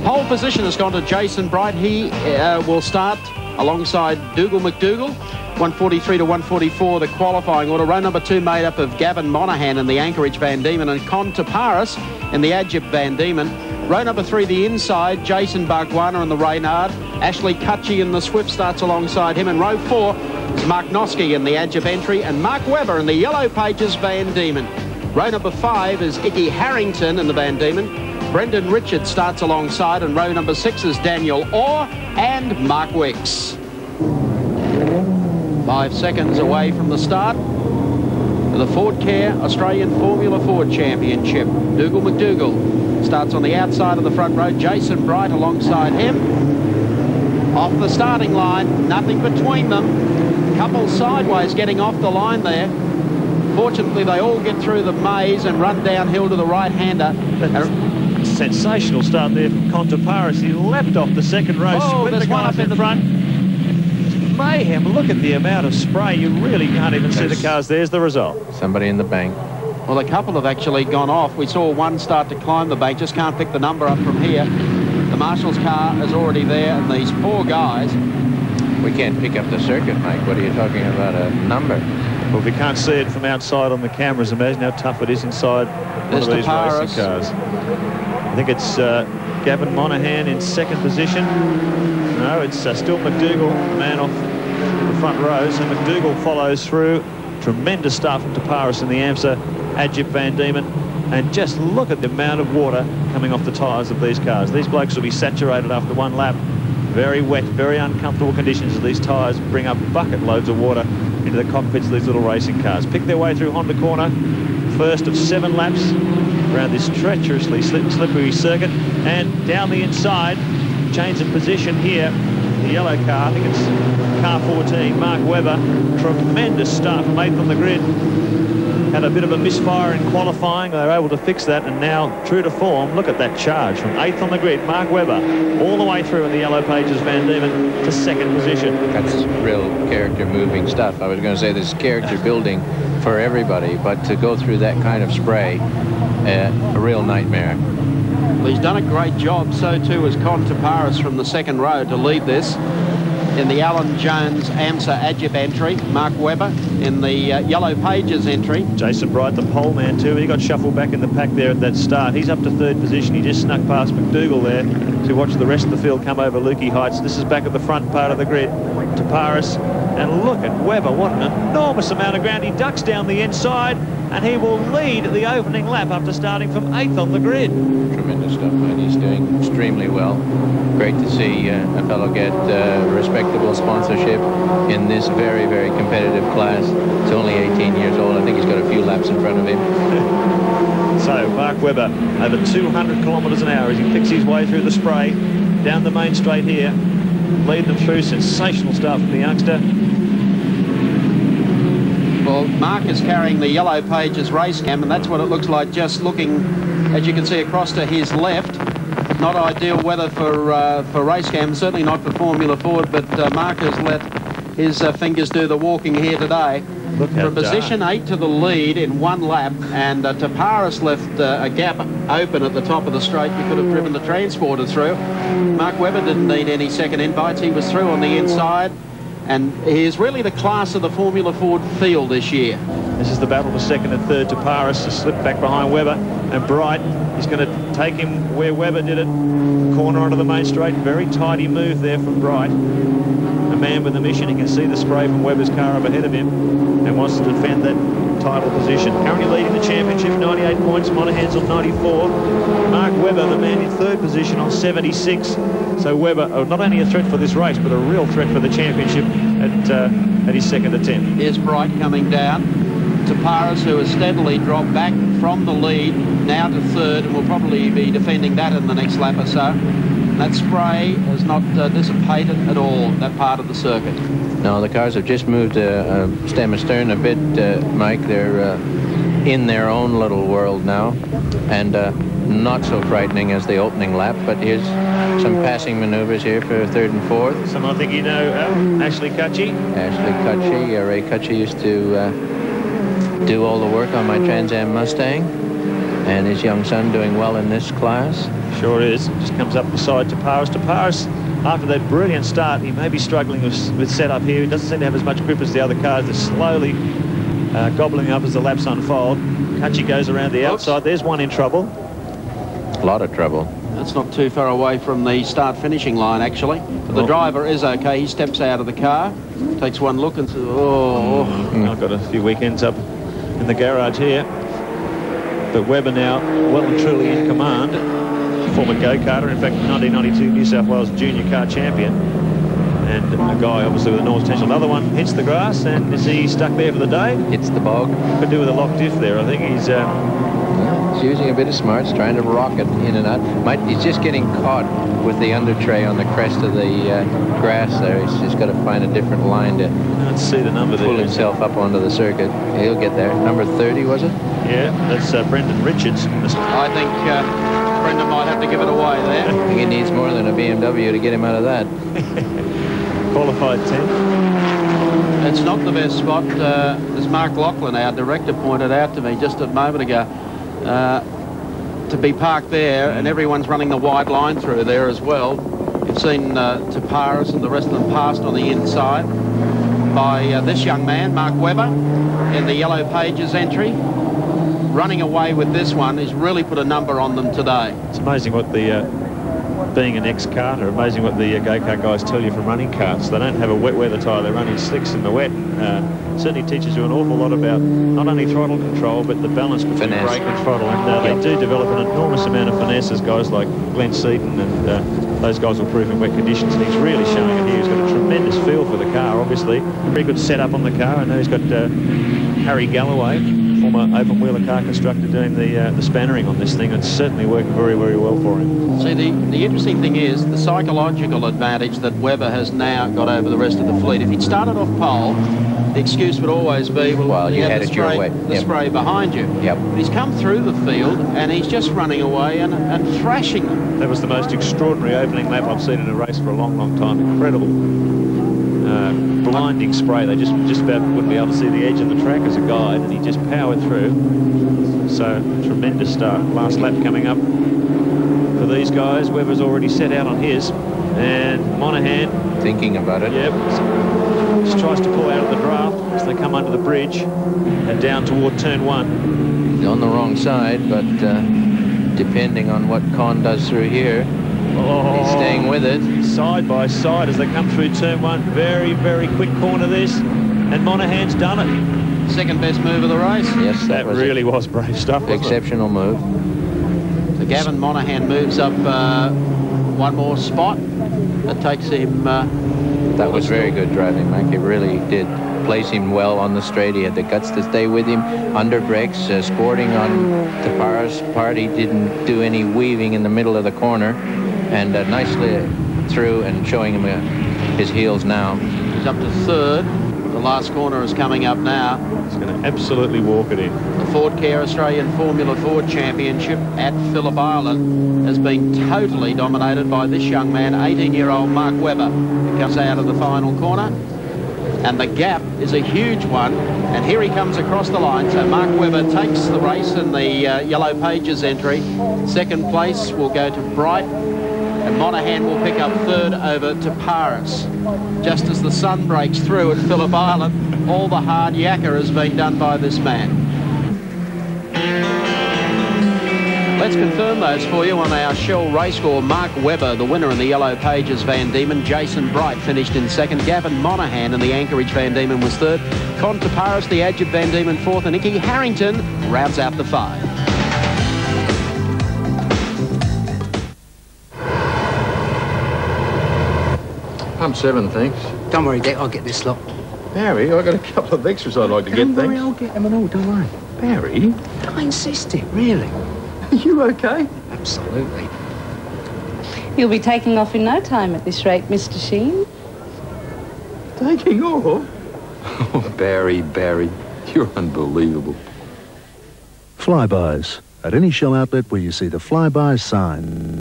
Pole position has gone to Jason Bright. He will start alongside Dougal McDougall. 143 to 144, the qualifying order. Row number 2 made up of Gavin Monaghan in the Anchorage Van Diemen and Con Taparis in the Adjib Van Diemen. Row number 3, the inside, Jason Barguana in the Reynard. Ashley Cutchy in the Swift starts alongside him. And row 4 is Mark Noske in the Adjib entry and Mark Webber in the Yellow Pages Van Diemen. Row number 5 is Icky Harrington in the Van Diemen. Brendan Richards starts alongside, and row number 6 is Daniel Orr and Mark Wicks. 5 seconds away from the start of the Ford Care Australian Formula Ford Championship. Dougal McDougall starts on the outside of the front row. Jason Bright alongside him. Off the starting line, nothing between them. Couple sideways getting off the line there. Fortunately, they all get through the maze and run downhill to the right-hander. Sensational start there from Con Taparis. He leapt off the second row, split the cars in front. Mayhem. Look at the amount of spray. You really can't even see the cars. There's the result. Somebody in the bank. Well, a couple have actually gone off. We saw one start to climb the bank. Just can't pick the number up from here. The marshal's car is already there, and these poor guys. We can't pick up the circuit, Mike. What are you talking about, a number? Well, if you can't see it from outside on the cameras, imagine how tough it is inside one of these racing cars. I think it's Gavin Monaghan in second position. No, it's still McDougall, man off the front rows, and McDougall follows through. Tremendous start from Taparis in the AMSA Adjib Van Diemen. And just look at the amount of water coming off the tyres of these cars. These blokes will be saturated after one lap. Very wet, very uncomfortable conditions as these tyres bring up bucket loads of water into the cockpits of these little racing cars. Pick their way through Honda Corner. First of 7 laps around this treacherously slippery circuit, and down the inside, change of position here. The yellow car, I think it's car 14, Mark Webber. Tremendous start from 8th on the grid. Had a bit of a misfire in qualifying. They were able to fix that, and now, true to form, look at that charge from 8th on the grid. Mark Webber all the way through in the Yellow Pages Van Diemen to second position. That's real character-moving stuff. I was going to say this character building for everybody, but to go through that kind of spray, a real nightmare. Well, he's done a great job. So too has Con Taparis from the second row to lead this. In the Alan Jones AMSA Adjib entry, Mark Webber in the Yellow Pages entry. Jason Bright, the pole man too. He got shuffled back in the pack there at that start. He's up to third position. He just snuck past McDougall there to watch the rest of the field come over Lukey Heights. This is back at the front part of the grid. Taparis, and look at Webber. What an enormous amount of ground. He ducks down the inside, and he will lead the opening lap after starting from 8th on the grid. Tremendous stuff, and he's doing extremely well. Great to see a fellow get respectable sponsorship in this very, very competitive class. He's only 18 years old. I think he's got a few laps in front of him. So Mark Webber over 200 kilometres an hour as he picks his way through the spray down the main straight here. Lead them through. Sensational start from the youngster. Well, Mark is carrying the Yellow Pages race cam, and that's what it looks like just looking, as you can see, across to his left. Not ideal weather for race cam, certainly not for Formula Ford, but Mark has let his fingers do the walking here today. From position 8 to the lead in 1 lap, and Taparis left a gap open at the top of the straight. You could have driven the transporter through. Mark Webber didn't need any second invites. He was through on the inside, and he is really the class of the Formula Ford field this year. This is the battle for second and third. Taparis has slipped back behind Webber, and Bright is going to take him where Webber did it. Corner onto the main straight. Very tidy move there from Bright. A man with a mission. He can see the spray from Webber's car up ahead of him and wants to defend that title position. Currently leading the championship, 98 points. Monaghan's on 94. Mark Webber, the man in third position, on 76. So Webber, not only a threat for this race, but a real threat for the championship at his second attempt. Here's Bright coming down. Taparis, who has steadily dropped back from the lead, now to third, and will probably be defending that in the next lap or so. That spray has not dissipated at all, that part of the circuit. No, the cars have just moved stem astern a bit, Mike. They're in their own little world now, and not so frightening as the opening lap, but here's some passing maneuvers here for third and fourth. Someone I think you know, Ashley Cutchy. Ashley Cutchy. Ray Cutchy used to do all the work on my Trans Am Mustang. And his young son doing well in this class. Sure is. Just comes up beside Taparis. Taparis, after that brilliant start, he may be struggling with setup here. He doesn't seem to have as much grip as the other cars. They're slowly gobbling up as the laps unfold. Kachi goes around the outside. There's one in trouble. A lot of trouble. That's not too far away from the start-finishing line, actually. But the driver is okay. He steps out of the car, takes one look and says, oh. I've got a few weekends up in the garage here. But Webber now well and truly in command. Former go-karter, in fact, 1992 New South Wales junior car champion. And a guy, obviously, with enormous potential. Another one hits the grass, and is he stuck there for the day? Hits the bog. Could do with a lock diff there. I think he's... He's using a bit of smarts, trying to rock it in and out. He's just getting caught with the under tray on the crest of the grass there. He's just got to find a different line to Let's see the number pull himself up onto the circuit. He'll get there. Number 30, was it? Yeah, that's Brendan Richards. I think Brendan might have to give it away there. I think he needs more than a BMW to get him out of that. Qualified 10th. It's not the best spot, as Mark Lachlan, our director, pointed out to me just a moment ago, to be parked there, and everyone's running the wide line through there as well. You've seen Taparis and the rest of them passed on the inside by this young man, Mark Webber, in the Yellow Pages entry. Running away with this one, he's really put a number on them today. It's amazing what the, being an ex-karter, amazing what the go-kart guys tell you from running karts. They don't have a wet weather tyre, they're running slicks in the wet. Certainly teaches you an awful lot about not only throttle control, but the balance between brake and throttle. And they do develop an enormous amount of finesse, as guys like Glenn Seaton and those guys will prove in wet conditions. And he's really showing it here. He's got a tremendous feel for the car, obviously. Very good setup on the car. I know he's got Harry Galloway, former open-wheeler car constructor, doing the spannering on this thing. It's certainly working very, very well for him. See, the interesting thing is the psychological advantage that Webber has now got over the rest of the fleet. If he'd started off pole, the excuse would always be, well you had the spray behind you. Yep. But he's come through the field and he's just running away and thrashing them. That was the most extraordinary opening lap I've seen in a race for a long, long time. Incredible. Blinding spray. They just about wouldn't be able to see the edge of the track as a guide, and he just powered through. So, tremendous start. Last lap coming up for these guys. Webber's already set out on his, and Monahan thinking about it. Yep. Just tries to pull out of the draft as they come under the bridge and down toward turn 1. He's on the wrong side, but depending on what Con does through here, he's staying with it. Side by side as they come through turn 1. Very, very quick corner this, and Monahan's done it. Second best move of the race. Yes, that really was brave stuff. Exceptional move. So Gavin Monahan moves up one more spot. That takes him... that was very good driving, Mike. It really did place him well on the straight. He had the guts to stay with him under brakes, sporting on Taparis' part. He didn't do any weaving in the middle of the corner, and nicely through and showing him his heels now. He's up to third. The last corner is coming up now. He's going to absolutely walk it in. The Ford Care Australian Formula Ford Championship at Phillip Island has been totally dominated by this young man, 18-year-old Mark Webber, who comes out of the final corner. And the gap is a huge one. And here he comes across the line. So Mark Webber takes the race in the Yellow Pages entry. Second place will go to Bright. And Monahan will pick up third over to Paris. Just as the sun breaks through at Phillip Island, all the hard yakka has been done by this man. Let's confirm those for you on our Shell Racecore. Mark Webber, the winner in the Yellow Pages Van Diemen. Jason Bright finished in second. Gavin Monahan in the Anchorage Van Diemen was third. Con Taparis, the Adjib Van Diemen, fourth. And Nicky Harrington rounds out the 5. I'm 7, thanks. Don't worry, Dick, I'll get this lot. Barry, I've got a couple of extras I'd like to get, Don't worry, thanks. I'll get them and all, don't worry. Barry? I insist it, really. Are you okay? Absolutely. You'll be taking off in no time at this rate, Mr. Sheen. Taking off? Oh, Barry, you're unbelievable. Flybys. At any Shell outlet where you see the Flybys sign.